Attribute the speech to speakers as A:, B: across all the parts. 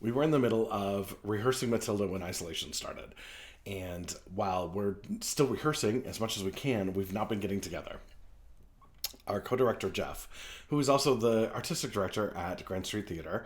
A: we were in the middle of rehearsing Matilda when isolation started. And while we're still rehearsing as much as we can, we've not been getting together. Our co-director, Jeff, who is also the artistic director at Grandstreet Theater,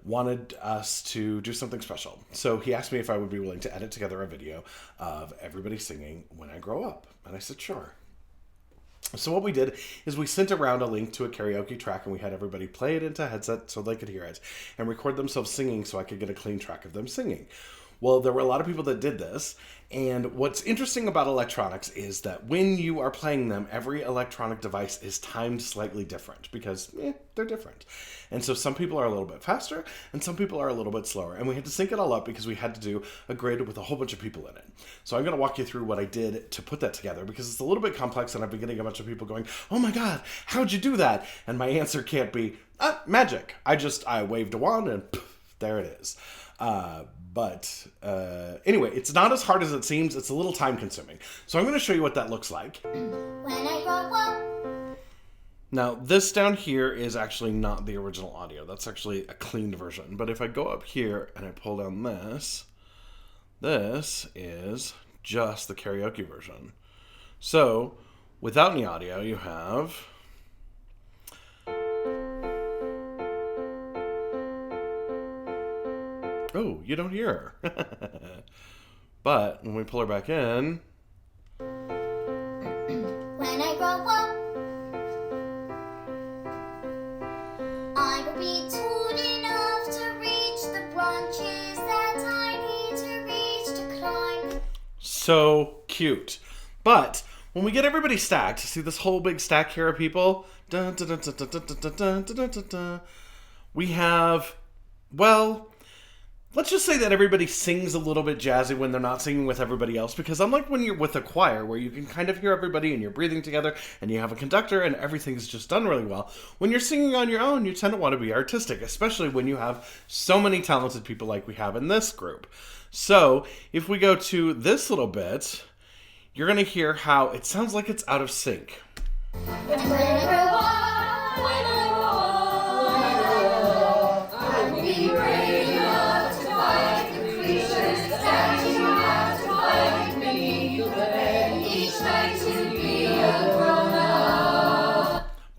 A: wanted us to do something special. So he asked me if I would be willing to edit together a video of everybody singing When I Grow Up. And I said, sure. So what we did is we sent around a link to a karaoke track, and we had everybody play it into a headset so they could hear it and record themselves singing so I could get a clean track of them singing. Well, there were a lot of people that did this, and what's interesting about electronics is that when you are playing them, every electronic device is timed slightly different because they're different. And so some people are a little bit faster, and some people are a little bit slower. And we had to sync it all up because we had to do a grid with a whole bunch of people in it. So I'm going to walk you through what I did to put that together because it's a little bit complex, and I've been getting a bunch of people going, oh my God, how'd you do that? And my answer can't be, magic. I waved a wand and poof, there it is. Anyway, it's not as hard as it seems. It's a little time consuming. So I'm going to show you what that looks like. When I grow up. Now, this down here is actually not the original audio. That's actually a cleaned version. But if I go up here and I pull down this is just the karaoke version. So without any audio, you have... Oh, you don't hear her. But when we pull her back in... When I grow up, I will be tall enough to reach the branches that I need to reach to climb. So cute. But when we get everybody stacked, see this whole big stack here of people? We have, well... Let's just say that everybody sings a little bit jazzy when they're not singing with everybody else, because unlike when you're with a choir where you can kind of hear everybody and you're breathing together and you have a conductor and everything's just done really well, when you're singing on your own, you tend to want to be artistic, especially when you have so many talented people like we have in this group. So if we go to this little bit, you're going to hear how it sounds like it's out of sync.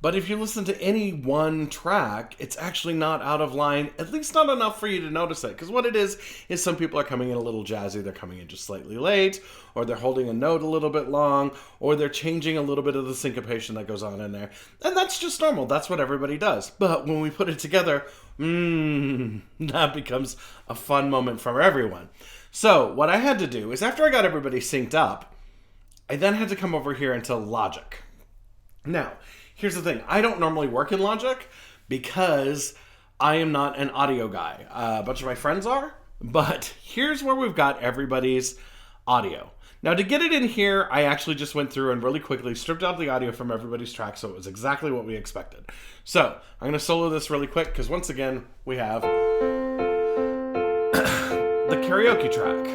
A: But if you listen to any one track, it's actually not out of line, at least not enough for you to notice it. Because what it is some people are coming in a little jazzy, they're coming in just slightly late, or they're holding a note a little bit long, or they're changing a little bit of the syncopation that goes on in there. And that's just normal, that's what everybody does. But when we put it together, that becomes a fun moment for everyone. So what I had to do is after I got everybody synced up, I then had to come over here into Logic. Now, here's the thing. I don't normally work in Logic because I am not an audio guy. A bunch of my friends are, but here's where we've got everybody's audio. Now, to get it in here, I actually just went through and really quickly stripped out the audio from everybody's track, so it was exactly what we expected. So, I'm going to solo this really quick because once again, we have the karaoke track.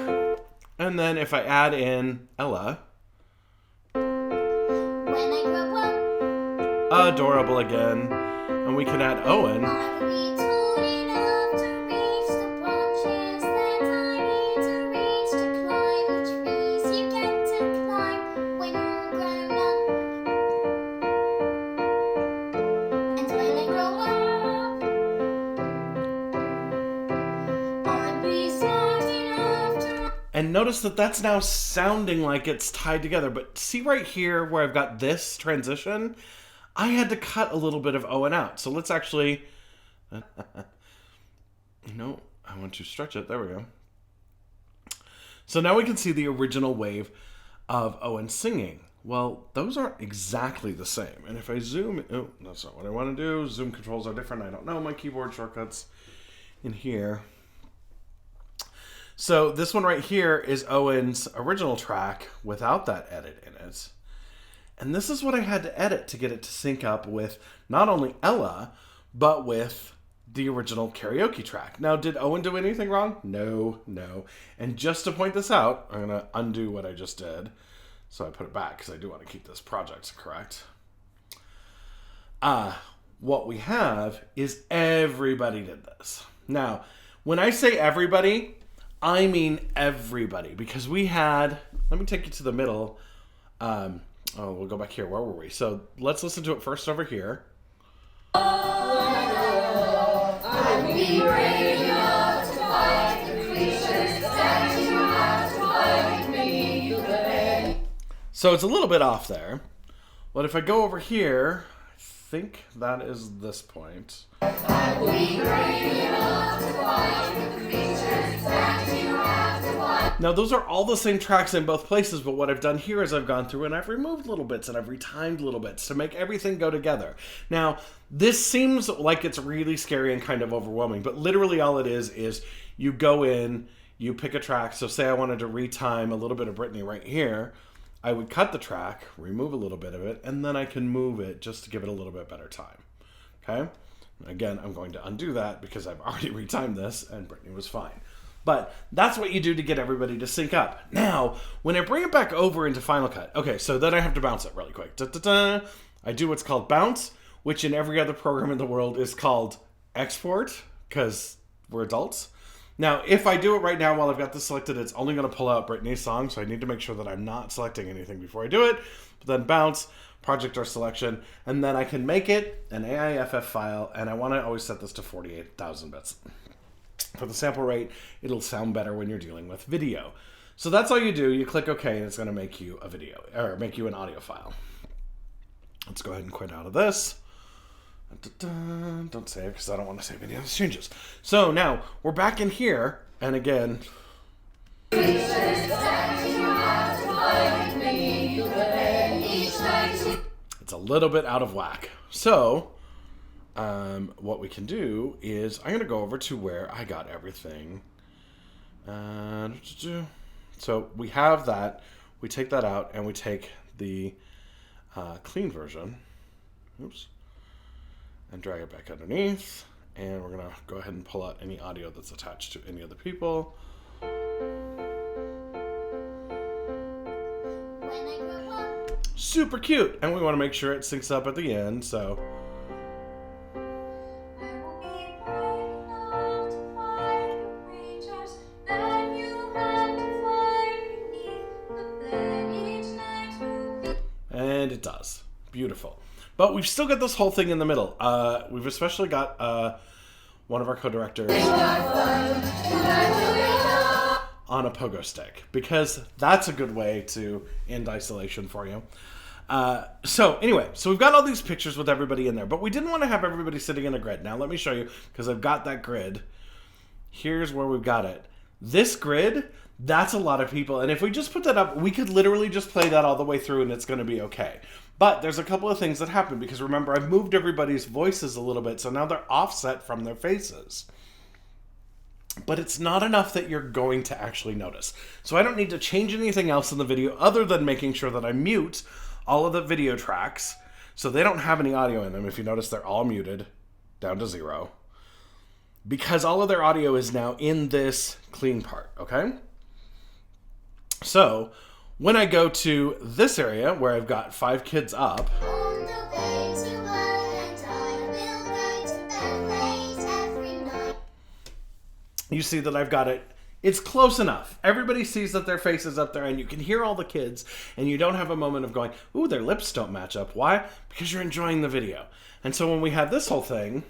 A: And then if I add in Ella... Adorable again. And we can add Owen. And notice that that's now sounding like it's tied together. But see right here where I've got this transition? I had to cut a little bit of Owen out. So let's actually... No, I want to stretch it. There we go. So now we can see the original wave of Owen singing. Well, those aren't exactly the same. And if I zoom... Oh, that's not what I want to do. Zoom controls are different. I don't know my keyboard shortcuts in here. So this one right here is Owen's original track without that edit in it. And this is what I had to edit to get it to sync up with not only Ella, but with the original karaoke track. Now, did Owen do anything wrong? No. And just to point this out, I'm going to undo what I just did. So I put it back because I do want to keep this project correct. What we have is everybody did this. Now, When I say everybody, I mean everybody. Because we had, let me take you to the middle. We'll go back here. Where were we? So let's listen to it first over here. So it's a little bit off there. But if I go over here, I think that is this point. Now those are all the same tracks in both places, but what I've done here is I've gone through and I've removed little bits and I've retimed little bits to make everything go together. Now, this seems like it's really scary and kind of overwhelming, but literally all it is you go in, you pick a track. So say I wanted to retime a little bit of Britney right here. I would cut the track, remove a little bit of it, and then I can move it just to give it a little bit better time. Okay? Again, I'm going to undo that because I've already retimed this and Britney was fine. But that's what you do to get everybody to sync up. Now, when I bring it back over into Final Cut, okay, so then I have to bounce it really quick. I do what's called bounce, which in every other program in the world is called export, because we're adults. Now, if I do it right now while I've got this selected, it's only going to pull out Britney's song, so I need to make sure that I'm not selecting anything before I do it. But then bounce, project or selection, and then I can make it an AIFF file, and I want to always set this to 48,000 bits. For the sample rate, it'll sound better when you're dealing with video. So that's all you do. You click OK, and it's going to make you a video, or make you an audio file. Let's go ahead and quit out of this. Don't save, because I don't want to save any of those changes. So now, we're back in here, and again... It's a little bit out of whack. So... what we can do is I'm going to go over to where I got everything. So we have that. We take that out and we take the clean version. Oops. And drag it back underneath. And we're going to go ahead and pull out any audio that's attached to any of the people. Super cute. And we want to make sure it syncs up at the end. So... And it does. Beautiful. But we've still got this whole thing in the middle. We've especially got one of our co-directors on a pogo stick, because that's a good way to end isolation for you. So we've got all these pictures with everybody in there, but we didn't want to have everybody sitting in a grid. Now let me show you, because I've got that grid. Here's where we've got it. This grid, that's a lot of people, and if we just put that up, we could literally just play that all the way through and it's going to be okay. But there's a couple of things that happen, because remember, I've moved everybody's voices a little bit, so now they're offset from their faces. But it's not enough that you're going to actually notice. So I don't need to change anything else in the video other than making sure that I mute all of the video tracks so they don't have any audio in them. If you notice, they're all muted down to 0. Because all of their audio is now in this clean part, okay? So, when I go to this area where I've got 5 kids up, you see that I've got it. It's close enough. Everybody sees that their face is up there, and you can hear all the kids, and you don't have a moment of going, ooh, their lips don't match up. Why? Because you're enjoying the video. And so when we have this whole thing...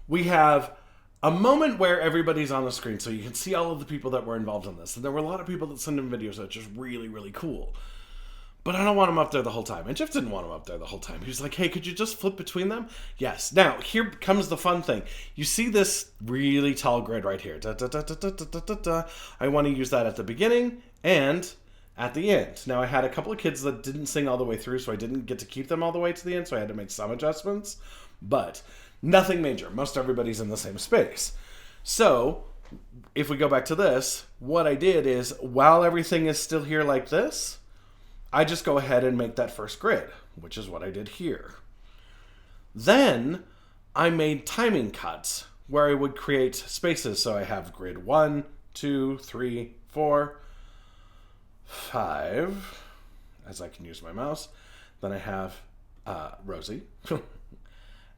A: we have a moment where everybody's on the screen, so you can see all of the people that were involved in this. And there were a lot of people that sent in videos that are just really, really cool. But I don't want them up there the whole time. And Jeff didn't want them up there the whole time. He was like, hey, could you just flip between them? Yes. Now, here comes the fun thing. You see this really tall grid right here. Da, da, da, da, da, da, da, da. I want to use that at the beginning and at the end. Now, I had a couple of kids that didn't sing all the way through, so I didn't get to keep them all the way to the end, so I had to make some adjustments. But... nothing major. Most everybody's in the same space. So, if we go back to this, what I did is, while everything is still here like this, I just go ahead and make that first grid, which is what I did here. Then, I made timing cuts, where I would create spaces. So I have grid 1, 2, 3, 4, 5, as I can use my mouse. Then I have Rosie.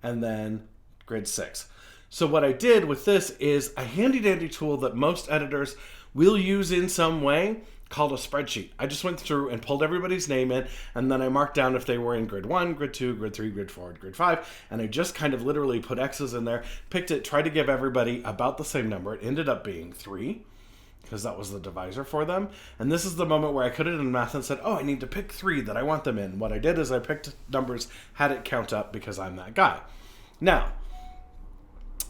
A: And then grid 6. So what I did with this is a handy dandy tool that most editors will use in some way called a spreadsheet. I just went through and pulled everybody's name in, and then I marked down if they were in grid 1, grid 2, grid 3, grid 4, grid 5, and I just kind of literally put X's in there, picked it, tried to give everybody about the same number. It ended up being 3, because that was the divisor for them. And this is the moment where I could have done math and said, oh, I need to pick 3 that I want them in. What I did is I picked numbers, had it count up because I'm that guy. Now,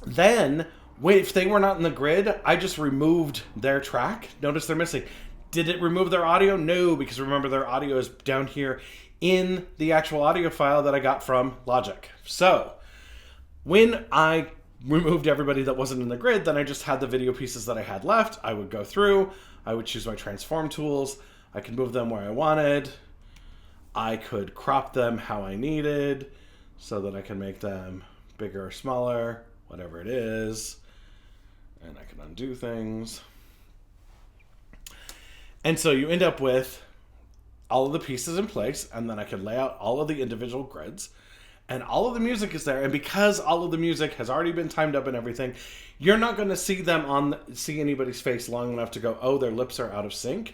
A: then, if they were not in the grid, I just removed their track. Notice they're missing. Did it remove their audio? No, because remember their audio is down here in the actual audio file that I got from Logic. So, when I removed everybody that wasn't in the grid, then I just had the video pieces that I had left. I would go through, I would choose my transform tools, I could move them where I wanted, I could crop them how I needed, so that I can make them bigger or smaller, whatever it is, and I can undo things. And so you end up with all of the pieces in place, and then I can lay out all of the individual grids, and all of the music is there. And because all of the music has already been timed up and everything, you're not going to see anybody's face long enough to go, oh, their lips are out of sync.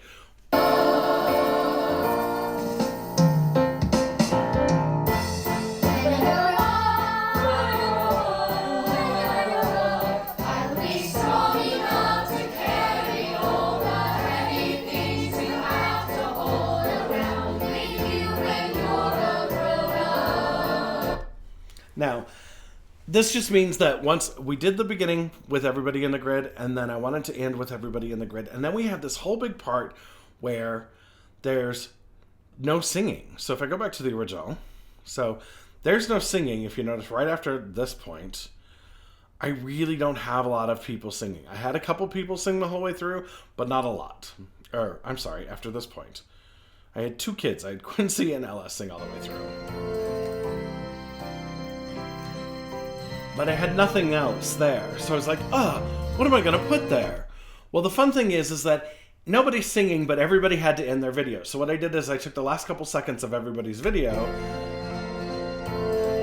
A: Now, this just means that once we did the beginning with everybody in the grid, and then I wanted to end with everybody in the grid, and then we have this whole big part where there's no singing. So if I go back to the original, so there's no singing. If you notice right after this point, I really don't have a lot of people singing. I had a couple people sing the whole way through, but not a lot. Or, I'm sorry, after this point. I had 2 kids. I had Quincy and Ella sing all the way through. But I had nothing else there. So I was like, what am I going to put there? Well, the fun thing is that nobody's singing, but everybody had to end their video. So what I did is I took the last couple seconds of everybody's video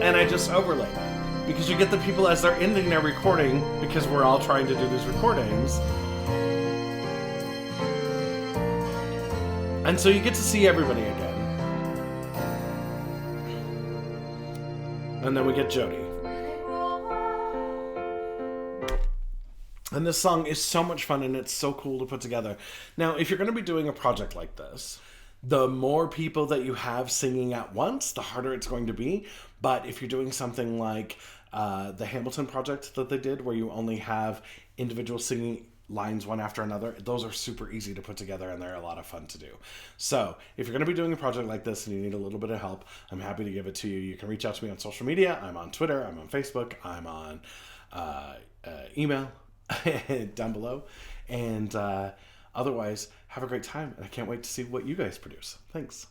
A: and I just overlaid it. Because you get the people as they're ending their recording, because we're all trying to do these recordings. And so you get to see everybody again. And then we get Jody. And this song is so much fun, and it's so cool to put together. Now, if you're going to be doing a project like this, the more people that you have singing at once, the harder it's going to be. But if you're doing something like the Hamilton project that they did, where you only have individuals singing lines one after another, those are super easy to put together, and they're a lot of fun to do. So if you're going to be doing a project like this and you need a little bit of help, I'm happy to give it to you. You can reach out to me on social media. I'm on Twitter, I'm on Facebook, I'm on email down below. And otherwise, have a great time, and I can't wait to see what you guys produce. Thanks.